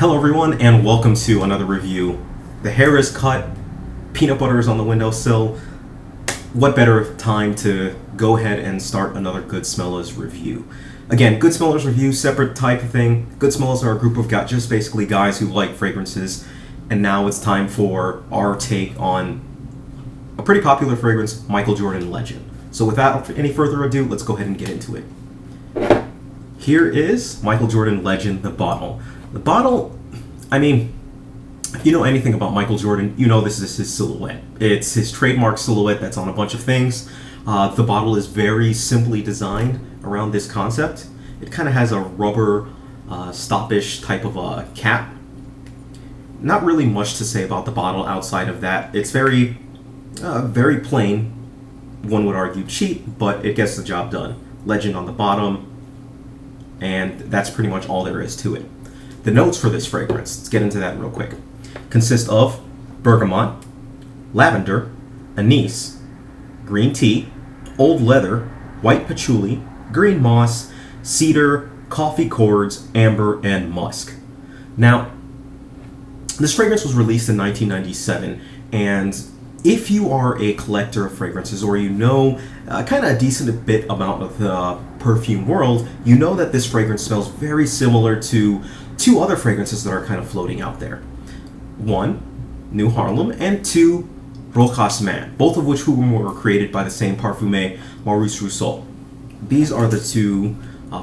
Hello everyone and welcome to another review. The hair is cut, peanut butter is on the windowsill. What better time to go ahead and start another Goodsmellas review. Again, Goodsmellas review, separate type of thing. Goodsmellas are a group of just basically guys who like fragrances, and now it's time for our take on a pretty popular fragrance, Michael Jordan Legend. So without any further ado, let's go ahead and get into it. Here is Michael Jordan Legend, the bottle. The bottle, I mean, if you know anything about Michael Jordan, you know this is his silhouette. It's his trademark silhouette that's on a bunch of things. The bottle is very simply designed around this concept. It kind of has a rubber, stoppish type of a cap. Not really much to say about the bottle outside of that. It's very plain, one would argue cheap, but it gets the job done. Legend on the bottom, and that's pretty much all there is to it. The notes for this fragrance, let's get into that real quick, consist of bergamot, lavender, anise, green tea, old leather, white patchouli, green moss, cedar, coffee chords, amber, and musk. Now, this fragrance was released in 1997, and if you are a collector of fragrances or you know kind of a decent bit about the perfume world, you know that this fragrance smells very similar to two other fragrances that are kind of floating out there. One, New Harlem, and two, Rojas Man, both of which were created by the same parfumer, Maurice Rousseau. These are the two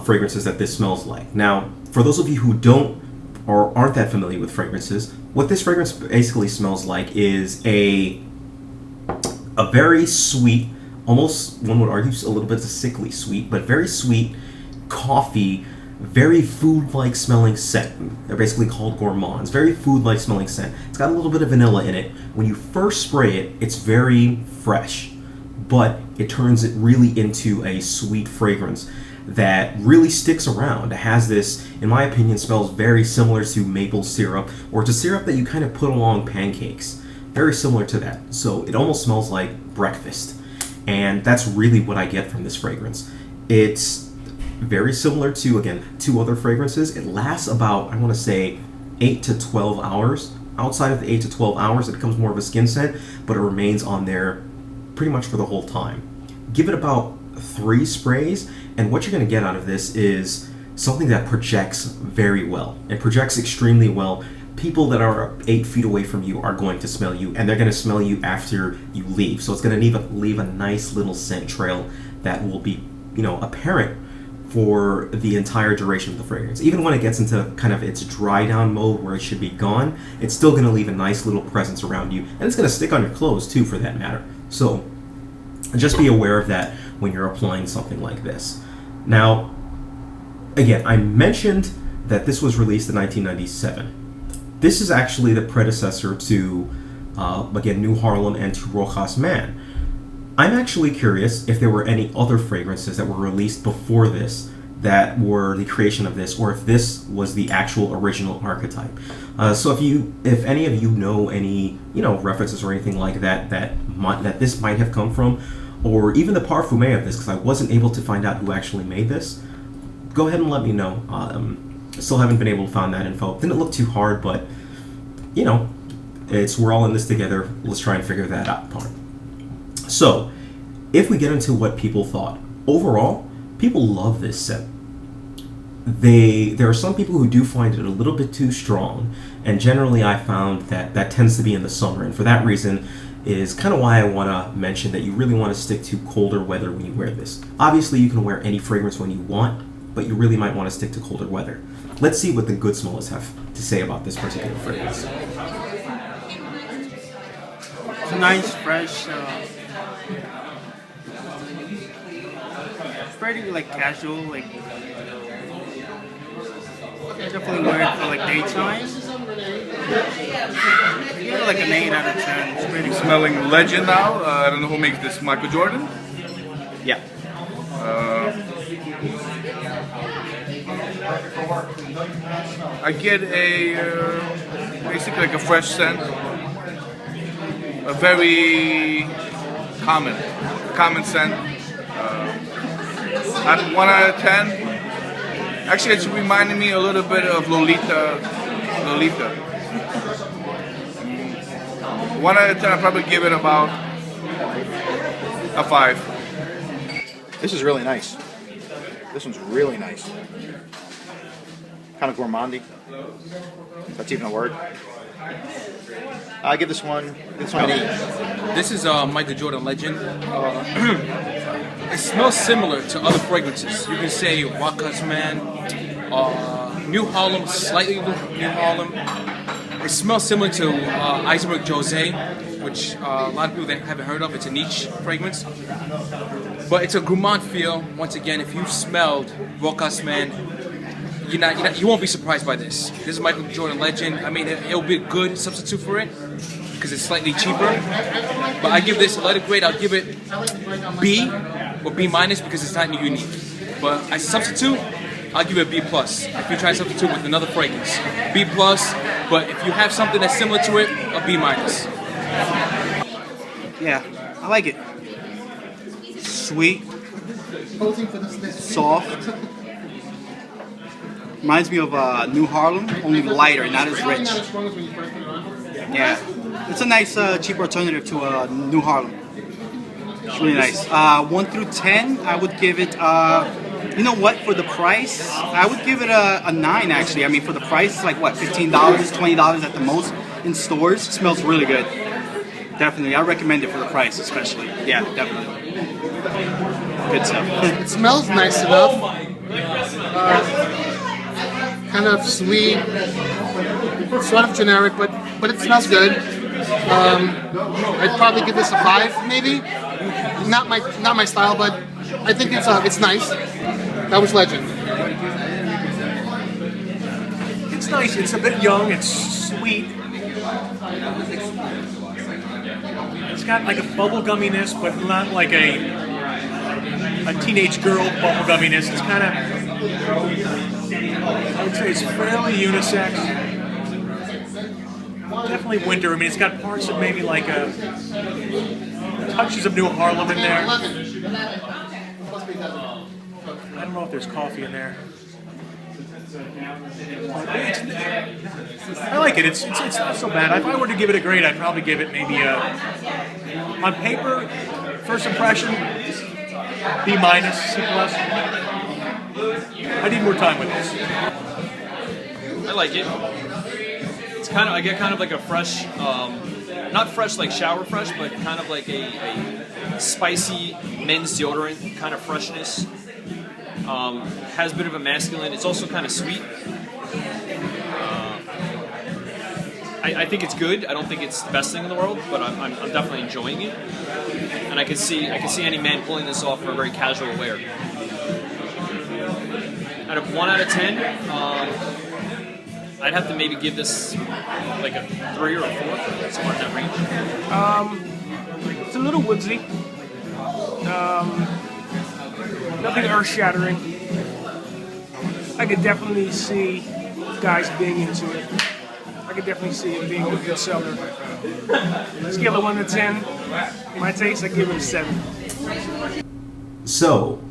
fragrances that this smells like. Now, for those of you who don't or aren't that familiar with fragrances, what this fragrance basically smells like is a very sweet, almost one would argue a little bit sickly sweet, but very sweet coffee, very food-like smelling scent. They're basically called gourmands. Very food-like smelling scent. It's got a little bit of vanilla in it. When you first spray it, it's very fresh, but it turns it really into a sweet fragrance that really sticks around. It has this, in my opinion, smells very similar to maple syrup, or to syrup that you kind of put along pancakes. Very similar to that. So it almost smells like breakfast. And that's really what I get from this fragrance. It's very similar to, again, two other fragrances. It lasts about, I want to say, 8 to 12 hours. Outside of the 8 to 12 hours, it becomes more of a skin scent, but it remains on there pretty much for the whole time. Give it about 3 sprays, and what you're going to get out of this is something that projects very well. It projects extremely well. People that are 8 feet away from you are going to smell you, and they're going to smell you after you leave. So it's going to leave a nice little scent trail that will be, apparent for the entire duration of the fragrance. Even when it gets into kind of its dry down mode where it should be gone, it's still going to leave a nice little presence around you, and it's going to stick on your clothes too, for that matter. So just be aware of that when you're applying something like this. Now, again, I mentioned that this was released in 1997. This is actually the predecessor to, again, New Harlem and to Rojas Man. I'm actually curious if there were any other fragrances that were released before this that were the creation of this, or if this was the actual original archetype. So if any of you know any, references or anything like that that this might have come from, or even the parfumer of this, because I wasn't able to find out who actually made this, go ahead and let me know. Still haven't been able to find that info. Didn't look too hard, but we're all in this together. Let's try and figure that out part. So, if we get into what people thought, overall, people love this scent. There are some people who do find it a little bit too strong, and generally I found that tends to be in the summer, and for that reason is kind of why I want to mention that you really want to stick to colder weather when you wear this. Obviously, you can wear any fragrance when you want, but you really might want to stick to colder weather. Let's see what the Goodsmellas have to say about this particular fragrance. It's a nice, fresh, pretty casual, definitely wear it for daytime. Yeah, an 8 out of 10. It's pretty Smelling Legend now. I don't know who makes this. Michael Jordan? Yeah. I get basically a fresh scent. A very common scent. At 1 out of 10. Actually, it's reminding me a little bit of Lolita Lolita. 1 out of 10, I'd probably give it about a 5. This is really nice. This one's really nice. Kind of gourmandy. If that's even a word. I give this one an 8. This is Michael Jordan Legend. It smells similar to other fragrances. You can say Wakas Man, New Harlem, slightly New Harlem. It smells similar to Iceberg Jose, which a lot of people that haven't heard of. It's a niche fragrance. But it's a gourmand feel. Once again, if you've smelled Wakas Man, you won't be surprised by this. This is Michael Jordan Legend. I mean, it'll be a good substitute for it because it's slightly cheaper. But I give this a letter grade. I'll give it B or B minus because it's not unique. But as a substitute, I'll give it a B plus. If you try to substitute with another fragrance, B plus. But if you have something that's similar to it, a B minus. Yeah, I like it. Sweet, soft. Reminds me of New Harlem, only lighter, not as rich. Yeah, it's a nice, cheaper alternative to New Harlem. It's really nice. 1 through 10, I would give it. You know what? For the price, I would give it a 9. Actually, I mean, for the price, it's like what, $15, $20 at the most in stores. It smells really good. Definitely, I recommend it for the price, especially. Yeah, definitely. Good stuff. It smells nice enough. Kind of sweet, sort of generic, but it smells good. I'd probably give this a 5, maybe. Not my style, but I think it's nice. That was Legend. It's nice. It's a bit young. It's sweet. It's got like a bubble gumminess, but not like a teenage girl bubble gumminess. It's kind of, I would say it's fairly unisex. Definitely winter. I mean, it's got parts of maybe like touches of New Harlem in there. I don't know if there's coffee in there. I like it. It's not so bad. If I were to give it a grade, I'd probably give it maybe on paper, first impression, B minus, C plus. I need more time with this. I like it. It's kind of, I get kind of like a fresh, not fresh like shower fresh, but kind of like a spicy men's deodorant kind of freshness. Has a bit of a masculine. It's also kind of sweet. I think it's good. I don't think it's the best thing in the world, but I'm definitely enjoying it. And I can see any man pulling this off for a very casual wear. Out of 1 out of 10, I'd have to maybe give this like a 3 or a 4, somewhere in that range. It's a little woodsy. Nothing earth-shattering. I could definitely see guys being into it. I could definitely see it being a good seller. Scale of 1 to 10. My taste, I give it a 7. So,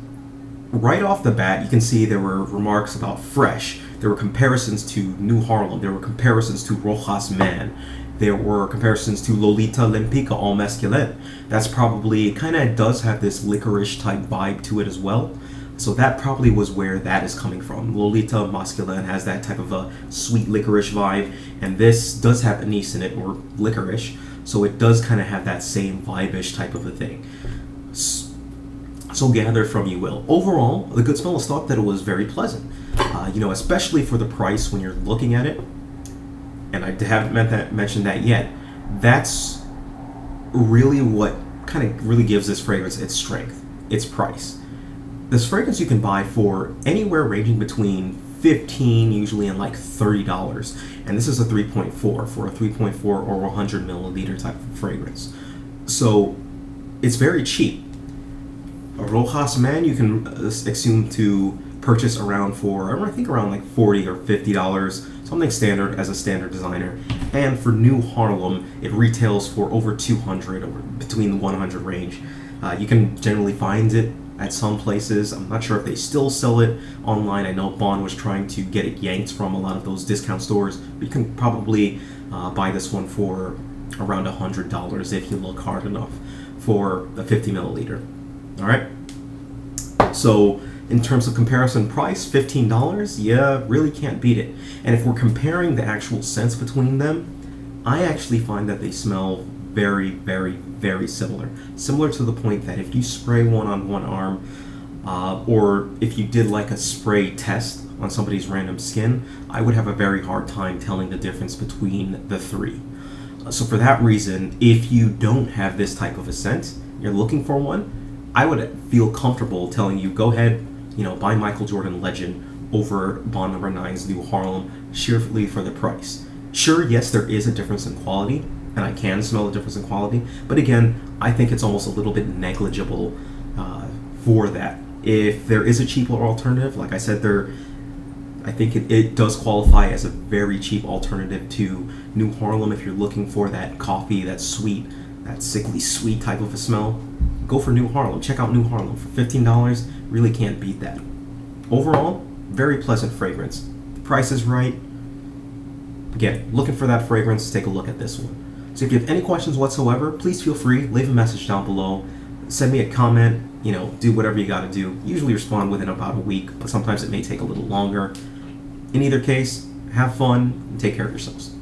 right off the bat, you can see there were remarks about fresh. There were comparisons to New Harlem. There were comparisons to Rojas Man. There were comparisons to Lolita Limpica All Masculine. That's probably, kind of does have this licorice type vibe to it as well. So that probably was where that is coming from. Lolita Masculine has that type of a sweet licorice vibe, and this does have anise in it, or licorice, so it does kind of have that same vibe-ish type of a thing. So gather from you will. Overall, the Goodsmellas thought that it was very pleasant. Especially for the price when you're looking at it, and I haven't mentioned that yet, that's really what kind of really gives this fragrance its strength, its price. This fragrance you can buy for anywhere ranging between $15 usually and like $30, and this is a 3.4 for a 3.4 or 100 milliliter type of fragrance. So it's very cheap. A Rojas Man you can assume to purchase around around like $40 or $50, something standard as a standard designer. And for New Harlem, it retails for over $200 or between the $100 range. You can generally find it at some places. I'm not sure if they still sell it online. I know Bond was trying to get it yanked from a lot of those discount stores. But you can probably buy this one for around $100 if you look hard enough for the 50 milliliter. All right. So in terms of comparison price, $15, yeah, really can't beat it. And if we're comparing the actual scents between them, I actually find that they smell very, very, very similar. Similar to the point that if you spray one on one arm, or if you did like a spray test on somebody's random skin, I would have a very hard time telling the difference between the three. So for that reason, if you don't have this type of a scent, you're looking for one, I would feel comfortable telling you, go ahead, buy Michael Jordan Legend over Bond No. 9's New Harlem, sheerly for the price. Sure, yes, there is a difference in quality, and I can smell the difference in quality, but again, I think it's almost a little bit negligible for that. If there is a cheaper alternative, like I said, I think it does qualify as a very cheap alternative to New Harlem. If you're looking for that coffee, that sweet, that sickly sweet type of a smell, go for New Harlem. Check out New Harlem for $15. Really can't beat that. Overall, very pleasant fragrance. The price is right. Again, looking for that fragrance, take a look at this one. So if you have any questions whatsoever, please feel free, leave a message down below. Send me a comment, do whatever you gotta do. Usually respond within about a week, but sometimes it may take a little longer. In either case, have fun and take care of yourselves.